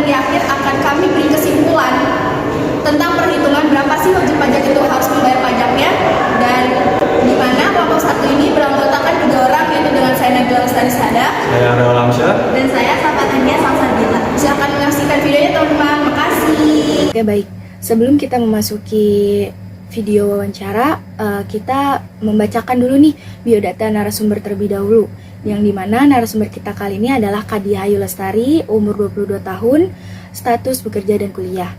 di akhir akan kami beri kesimpulan tentang perhitungan berapa sih wajib pajak itu harus membayar pajaknya, dan di mana kelompok satu ini beranggotakan 3 orang, yaitu dengan saya Nabila Lestari Sada, saya Aryo Lamsyah, dan saya Safatania Salsabila. Silahkan menyaksikan videonya teman-teman, makasih. Oke, baik. Sebelum kita memasuki video wawancara, kita membacakan dulu nih biodata narasumber terlebih dahulu, yang dimana narasumber kita kali ini adalah Kadia Ayu Lestari, umur 22 tahun, status bekerja dan kuliah,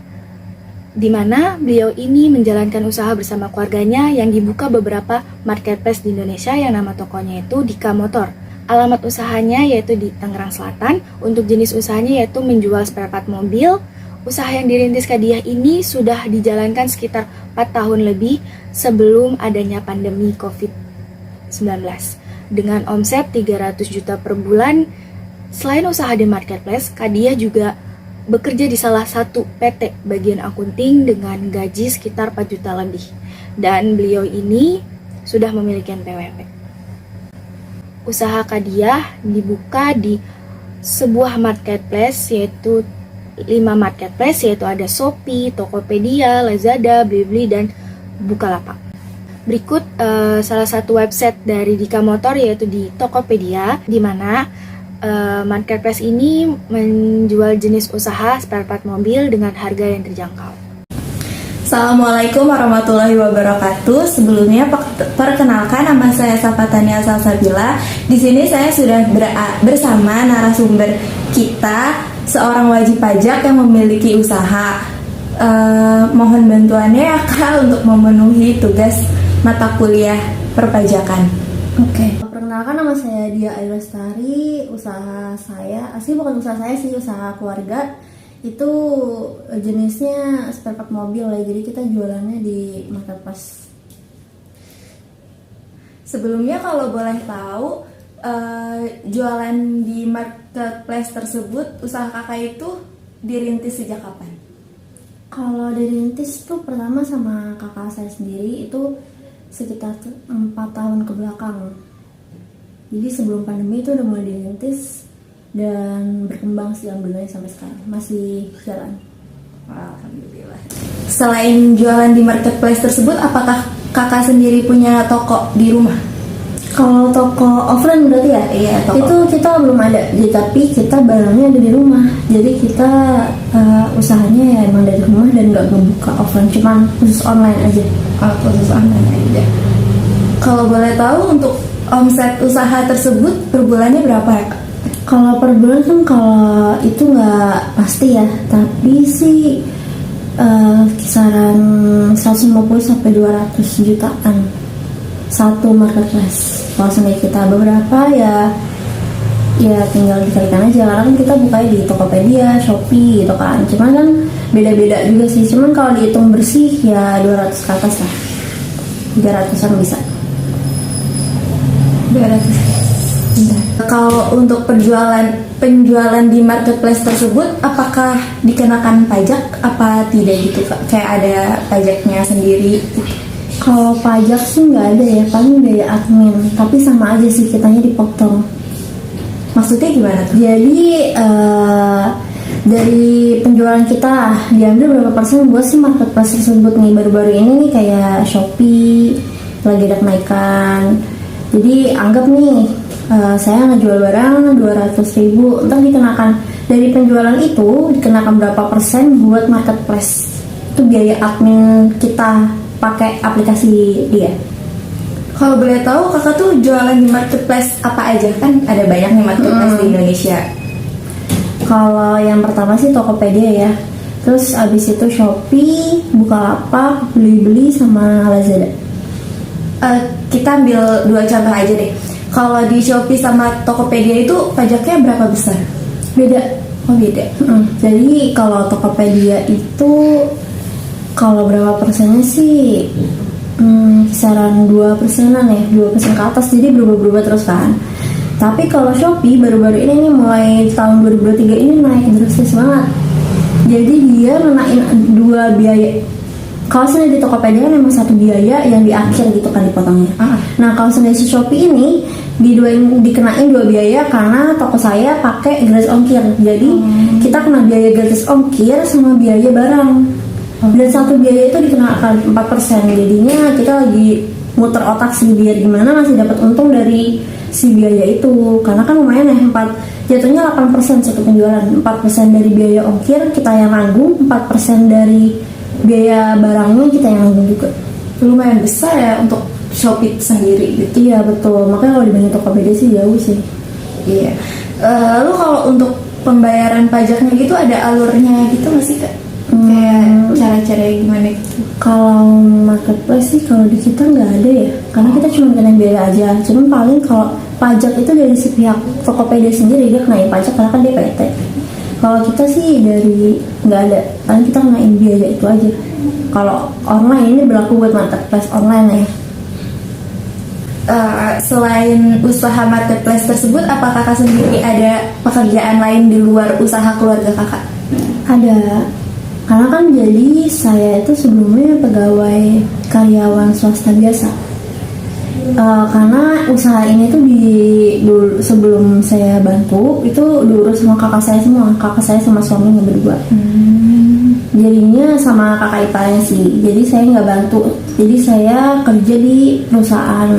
dimana beliau ini menjalankan usaha bersama keluarganya yang dibuka beberapa marketplace di Indonesia, yang nama tokonya itu Dika Motor. Alamat usahanya yaitu di Tangerang Selatan. Untuk jenis usahanya yaitu menjual spare part mobil. Usaha yang dirintis Kadia ini sudah dijalankan sekitar 4 tahun lebih sebelum adanya pandemi COVID-19. Dengan omset 300 juta per bulan. Selain usaha di marketplace, Kadia juga bekerja di salah satu PT bagian akunting dengan gaji sekitar 4 juta lebih. Dan beliau ini sudah memiliki NPWP. Usaha Kadia dibuka di sebuah marketplace, yaitu 5 marketplace, yaitu ada Shopee, Tokopedia, Lazada, Blibli, dan Bukalapak. Berikut salah satu website dari Dika Motor, yaitu di Tokopedia, di mana marketplace ini menjual jenis usaha spare part mobil dengan harga yang terjangkau. Assalamualaikum warahmatullahi wabarakatuh. Sebelumnya perkenalkan, nama saya Safatania Salsabila. Di sini saya sudah bersama narasumber kita, seorang wajib pajak yang memiliki usaha. Mohon bantuannya ya Kak untuk memenuhi tugas mata kuliah perpajakan. Oke. Perkenalkan, nama saya Dia Ayu Lestari. Usaha saya, asli bukan usaha saya sih, usaha keluarga. Itu jenisnya spare part mobil ya, jadi kita jualannya di marketplace. Sebelumnya kalau boleh tahu, jualan di marketplace tersebut, usaha kakak itu dirintis sejak kapan? Kalau dirintis tuh pertama sama kakak saya sendiri, itu sekitar 4 tahun ke belakang. Jadi sebelum pandemi itu udah mulai dirintis dan berkembang sih, alhamdulillah sampai sekarang masih jalan. Alhamdulillah. Selain jualan di marketplace tersebut, apakah kakak sendiri punya toko di rumah? Kalau toko offline berarti ya? Iya, toko. Itu kita belum ada, tapi kita barangnya ada di rumah. Jadi kita usahanya ya emang dari rumah dan nggak ngebuka offline, cuman khusus online aja. Khusus online aja. Kalau boleh tahu, untuk omset usaha tersebut per bulannya berapa ya Kak? Kalau per bulan kan, kalau itu nggak pasti ya, tapi sih kisaran 150 sampai 200 jutaan satu marketplace. Kalau sendiri kita beberapa ya tinggal dikalikan aja, karena kan kita bukanya di Tokopedia, Shopee gitu kan. Cuman kan beda-beda juga sih. Cuman kalau dihitung bersih ya 200 ke atas lah, 300an bisa. 200. Kalau untuk penjualan di marketplace tersebut, apakah dikenakan pajak apa tidak gitu Kak? Kayak ada pajaknya sendiri? Kalau pajak sih nggak ada ya, paling biaya admin. Tapi sama aja sih, kitanya dipotong. Maksudnya gimana tuh? Jadi dari penjualan kita diambil berapa persen buat si marketplace tersebut nih. Baru-baru ini nih kayak Shopee lagi ada kenaikan. Jadi anggap nih saya ngejual barang 200.000, ntar dikenakan dari penjualan itu dikenakan berapa persen buat marketplace. Itu biaya admin kita pakai aplikasi dia. Kalau boleh tahu, kakak tuh jualan di marketplace apa aja? Kan ada banyak nih marketplace di Indonesia. Kalau yang pertama sih Tokopedia ya, terus abis itu Shopee, Bukalapak, Blibli, sama Lazada. Kita ambil 2 contoh aja deh. Kalau di Shopee sama Tokopedia itu pajaknya berapa besar? Beda. Oh beda. Jadi kalau Tokopedia itu kalau berapa persennya sih kisaran 2%-an ya, 2% ke atas, jadi berubah-ubah terus kan. Tapi kalau Shopee baru-baru ini nih, mulai tahun 2023 ini naik drastis banget. Jadi dia menaik 2 biaya. Kalau misalnya di Tokopedia kan memang satu biaya yang di akhir gitu kan dipotongnya. Nah kalau misalnya si Shopee ini dikenain 2 biaya karena toko saya pakai gratis ongkir. Jadi kita kena biaya gratis ongkir sama biaya barang. Dan satu biaya itu dikenakan 4%. Jadinya kita lagi muter otak sih biar gimana masih dapat untung dari si biaya itu. Karena kan lumayan ya, jatuhnya 8% satu penjualan. 4% dari biaya ongkir kita yang nanggung, 4% dari biaya barangnya kita yang nanggung juga. Lumayan besar ya untuk Shopee sendiri gitu. Iya betul, makanya kalau dibanding Tokopedia sih jauh sih. Iya. Lalu kalau untuk pembayaran pajaknya gitu ada alurnya gitu nggak sih Kak? Kayak cara-cara gimana gitu? Kalau marketplace sih kalau di kita nggak ada ya, karena kita cuma kena biaya aja. Cuman paling kalau pajak itu dari si pihak Tokopedia sendiri, dia kenain pajak karena kan dia PT. Kalau kita sih dari nggak ada, paling kita kenain biaya itu aja. Kalau online ini berlaku buat marketplace online ya. Selain usaha marketplace tersebut, apa Kakak sendiri ada pekerjaan lain di luar usaha keluarga Kakak? Ada, karena kan jadi saya itu sebelumnya pegawai karyawan swasta biasa. Karena usaha ini tuh sebelum saya bantu itu diurus sama kakak saya semua, kakak saya sama suaminya berdua. Jadinya sama kakak iparnya sih. Jadi saya nggak bantu. Jadi saya kerja di perusahaan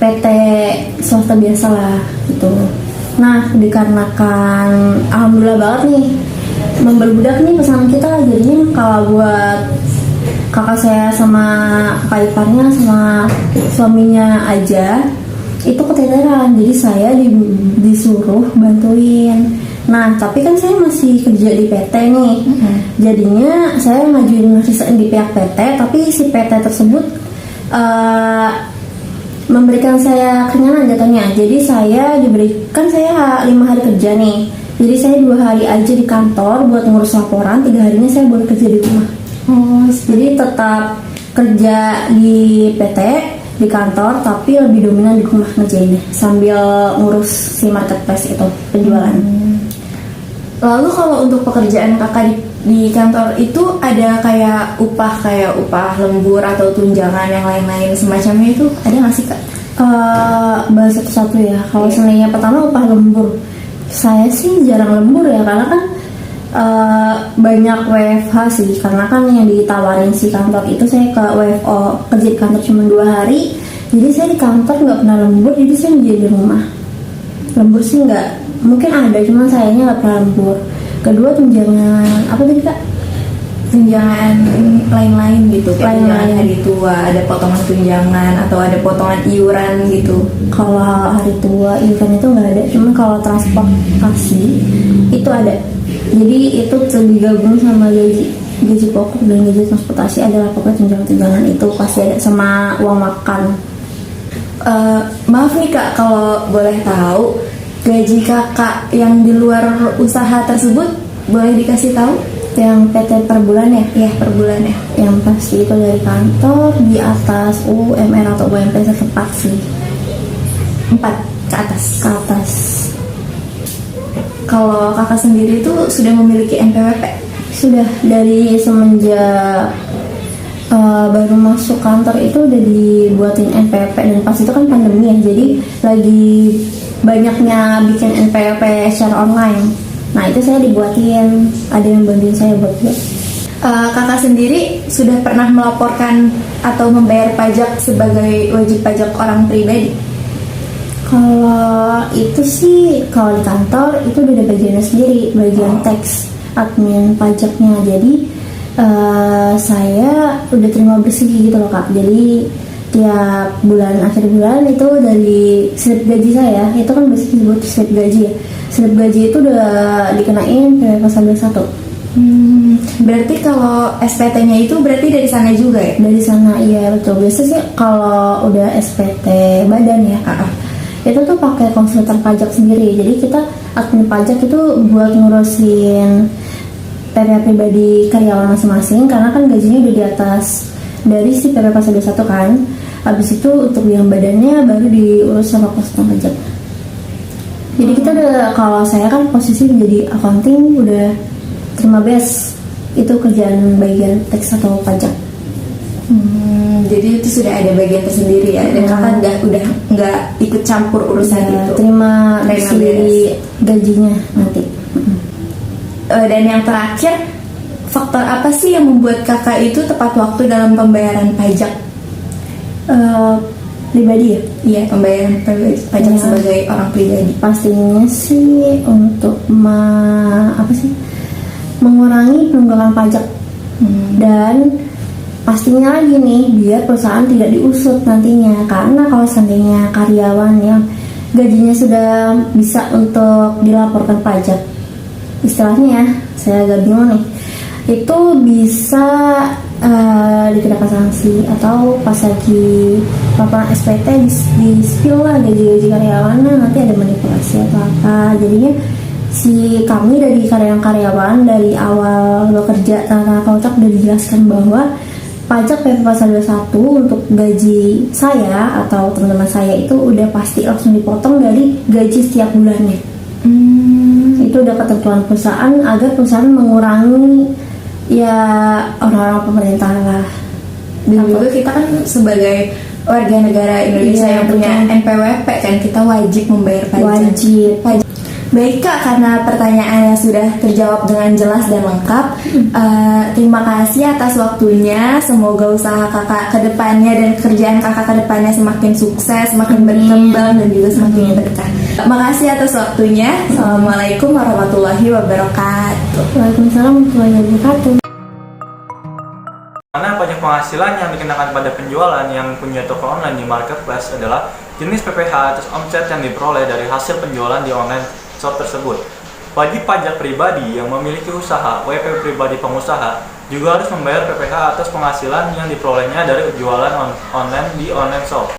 PT swasta biasa lah gitu. Nah dikarenakan alhamdulillah banget nih memperbudak nih pesanan kita, jadinya kalau buat kakak saya sama kakak iparnya sama suaminya aja itu keteteran, jadi saya disuruh bantuin. Nah tapi kan saya masih kerja di PT nih, jadinya saya ngajuin resign di pihak PT, tapi si PT tersebut memberikan saya keringanan jatuhnya. Jadi saya diberikan, saya 5 hari kerja nih, jadi saya 2 hari aja di kantor buat ngurus laporan, 3 harinya saya boleh kerja di rumah. Jadi tetap kerja di PT di kantor, tapi lebih dominan di rumah ngerjainnya sambil ngurus si marketplace itu penjualan. Lalu kalau untuk pekerjaan Kakak di kantor itu ada kayak upah lembur atau tunjangan yang lain-lain semacamnya itu ada nggak sih Kak? Bahas satu-satu ya. Kalau sebenarnya pertama upah lembur, saya sih jarang lembur ya, karena kan banyak WFH sih, karena kan yang ditawarin si kantor itu saya ke WFO kerja di kantor cuma 2 hari, jadi saya di kantor nggak pernah lembur, jadi saya menjadi di rumah. Lembur sih nggak, mungkin ada, cuman sayangnya nggak pernah lembur. Kedua tunjangan apa tadi Kak? Tunjangan lain-lain gitu, kayak tunjangan Lain-lain. hari tua, ada potongan tunjangan atau ada potongan iuran gitu. Kalau hari tua iuran itu nggak ada, cuman kalau transportasi itu ada. Jadi itu digabung sama gaji pokok dan gaji transportasi, adalah pokoknya tunjangan itu pasti ada, sama uang makan. Maaf nih Kak, kalau boleh tahu gaji Kakak yang di luar usaha tersebut boleh dikasih tahu? Yang PT per bulan ya? Ya, per bulan ya. Yang pasti itu dari kantor di atas UMR atau UMP setempat sih. 4 ke atas. Ke atas. Kalau Kakak sendiri itu sudah memiliki NPWP? Sudah dari semenjak baru masuk kantor itu udah dibuatin NPWP, dan pas itu kan pandemi ya, jadi lagi banyaknya bikin NPWP secara online. Nah itu saya dibuatin, ada yang bantuin saya buat buat. Kakak sendiri sudah pernah melaporkan atau membayar pajak sebagai wajib pajak orang pribadi? Kalau itu sih, kalau di kantor itu udah ada bagiannya sendiri, bagian tax, admin pajaknya. Jadi saya udah terima bersih gitu loh Kak. Jadi tiap bulan, akhir bulan itu dari slip gaji saya, itu kan biasanya disebut slip gaji ya. Slip gaji itu udah dikenain ke pasal 21. Berarti kalau SPT-nya itu berarti dari sana juga ya? Dari sana, iya betul. Biasanya sih kalau udah SPT badan ya, itu tuh pakai konsultan pajak sendiri. Jadi kita admin pajak itu buat ngurusin PPh pribadi karyawan masing-masing, karena kan gajinya udah di atas dari si PP pasal 21 kan. Habis itu untuk yang badannya baru diurus sama konsultan pajak. Jadi kita udah, kalau saya kan posisi menjadi accounting udah terima base Itu kerjaan bagian teks atau pajak. Jadi itu sudah ada bagian tersendiri ya, dan kakak udah nggak ikut campur urusan itu. Terima si beres. gajinya nanti. Dan yang terakhir, faktor apa sih yang membuat kakak itu tepat waktu dalam pembayaran pajak? Pribadi ya? Iya, pembayaran pajak Ya. sebagai orang pribadi. Pastinya sih untuk mengurangi penunggakan pajak. Dan pastinya lagi nih biar perusahaan tidak diusut nantinya, karena kalau seandainya karyawan yang gajinya sudah bisa untuk dilaporkan pajak, istilahnya ya, saya agak bingung nih, itu bisa dikenakan sanksi, atau pas lagi laporan SPT di spill lah gaji karyawannya, nanti ada manipulasi atau apa. Jadinya si kami dari karyawan dari awal bekerja tanpa kontrak udah dijelaskan bahwa pajak PP Pasal 21 untuk gaji saya atau teman-teman saya itu udah pasti langsung dipotong dari gaji setiap bulannya. Itu udah ketentuan perusahaan agar perusahaan mengurangi ya orang-orang pemerintah lah. Dan juga kita kan sebagai warga negara Indonesia Iya, yang punya betul. NPWP kan, kita wajib membayar pajak. Wajib. Baik Kak, karena pertanyaannya sudah terjawab dengan jelas dan lengkap, terima kasih atas waktunya. Semoga usaha kakak ke depannya dan kerjaan kakak ke depannya semakin sukses, semakin berkembang dan juga semakin berkah. Makasih atas waktunya. Assalamualaikum warahmatullahi wabarakatuh. Waalaikumsalam warahmatullahi wabarakatuh. Mana pajak penghasilan yang dikenakan pada penjualan yang punya toko online di marketplace adalah jenis PPh atas omset yang diperoleh dari hasil penjualan di online shop tersebut. Bagi pajak pribadi yang memiliki usaha, WP pribadi pengusaha juga harus membayar PPh atas penghasilan yang diperolehnya dari jualan online di online shop.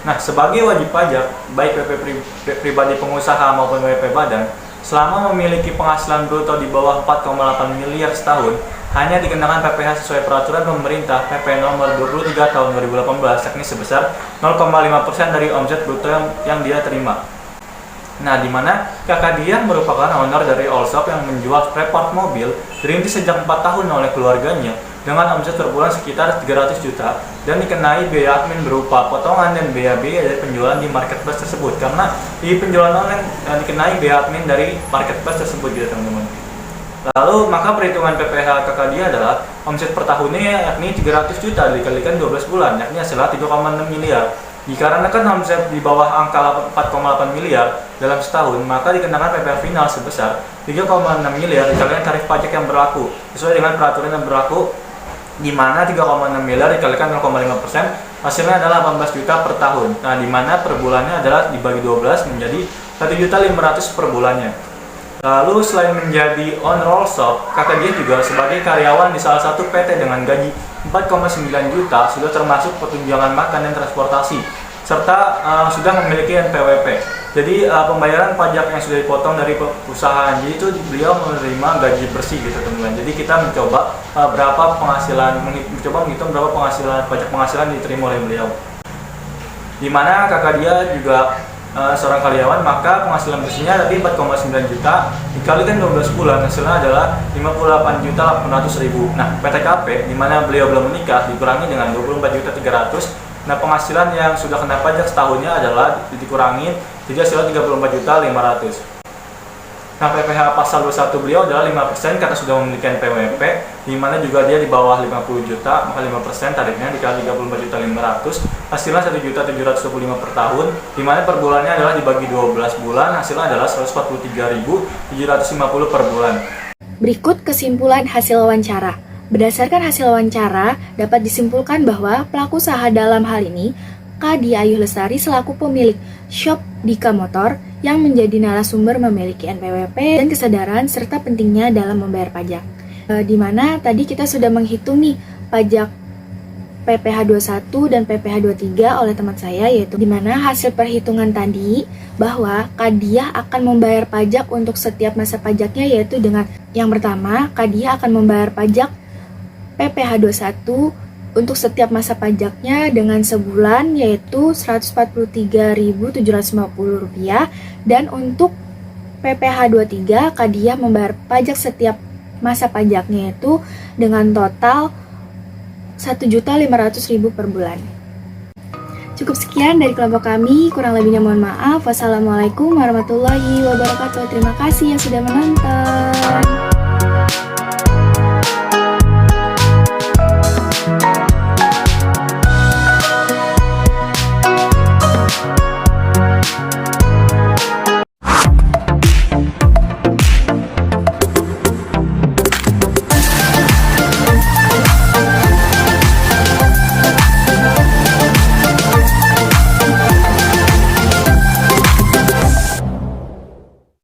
Nah, sebagai wajib pajak, baik WP pribadi pengusaha maupun WP badan, selama memiliki penghasilan bruto di bawah 4,8 miliar setahun, hanya dikenakan PPh sesuai peraturan pemerintah PP nomor 23 tahun 2018, yakni sebesar 0,5% dari omset bruto yang dia terima. Nah, di mana kakak dia merupakan owner dari all shop yang menjual spare part mobil, dirintis sejak 4 tahun oleh keluarganya dengan omset per bulan sekitar 300 juta dan dikenai biaya admin berupa potongan dan biaya-biaya dari penjualan di marketplace tersebut, karena di penjualan online dikenai biaya admin dari marketplace tersebut gitu teman-teman. Lalu maka perhitungan PPh kakak dia adalah omset per tahunnya yakni 300 juta dikalikan 12 bulan, yakni hasilnya 3,6 miliar. Dikarenakan omset di bawah angka 4,8 miliar dalam setahun, maka dikenakan PPh final sebesar 3,6 miliar dikalikan tarif pajak yang berlaku sesuai dengan peraturan yang berlaku, di mana 3,6 miliar dikalikan 0,5%, hasilnya adalah 18 juta per tahun. Nah, di mana per bulannya adalah dibagi 12 menjadi 1.500.000 per bulannya. Lalu selain menjadi owner all shop, kakak dia juga sebagai karyawan di salah satu PT dengan gaji 4,9 juta sudah termasuk pertunjangan makan dan transportasi, serta sudah memiliki NPWP. Jadi pembayaran pajak yang sudah dipotong dari perusahaan, jadi itu beliau menerima gaji bersih gitu teman-teman. Jadi kita mencoba mencoba menghitung berapa pajak penghasilan diterima oleh beliau. Dimana kakak dia juga seorang karyawan, maka penghasilan bersihnya tadi 4,9 juta dikalikan 12 bulan hasilnya adalah 58.800.000. Nah, PTKP di mana beliau belum menikah dikurangi dengan 24.300.000. Nah, penghasilan yang sudah kena pajak setahunnya adalah dikurangi jadi hasilnya 34.500.000. Nah, PPh pasal 21 beliau adalah 5% karena sudah memiliki NPWP, di mana juga dia di bawah 50 juta, maka 5% tarifnya dikali 34.500.000, hasilnya 1.725.000 per tahun, di mana per bulannya adalah dibagi 12 bulan, hasilnya adalah 143.750 per bulan. Berikut kesimpulan hasil wawancara. Berdasarkan hasil wawancara, dapat disimpulkan bahwa pelaku usaha dalam hal ini, Kak Dia Ayu Lestari selaku pemilik shop Dika Motor yang menjadi narasumber memiliki NPWP dan kesadaran serta pentingnya dalam membayar pajak. Di mana tadi kita sudah menghitung nih pajak PPh 21 dan PPh 23 oleh teman saya, yaitu di mana hasil perhitungan tadi bahwa Kak Dia akan membayar pajak untuk setiap masa pajaknya, yaitu dengan yang pertama Kak Dia akan membayar pajak PPh 21 untuk setiap masa pajaknya dengan sebulan yaitu Rp143.750, dan untuk PPh 23 Kak Dia membayar pajak setiap masa pajaknya itu dengan total 1.500.000 per bulan. Cukup sekian dari kelompok kami, kurang lebihnya mohon maaf. Wassalamualaikum warahmatullahi wabarakatuh. Terima kasih yang sudah menonton.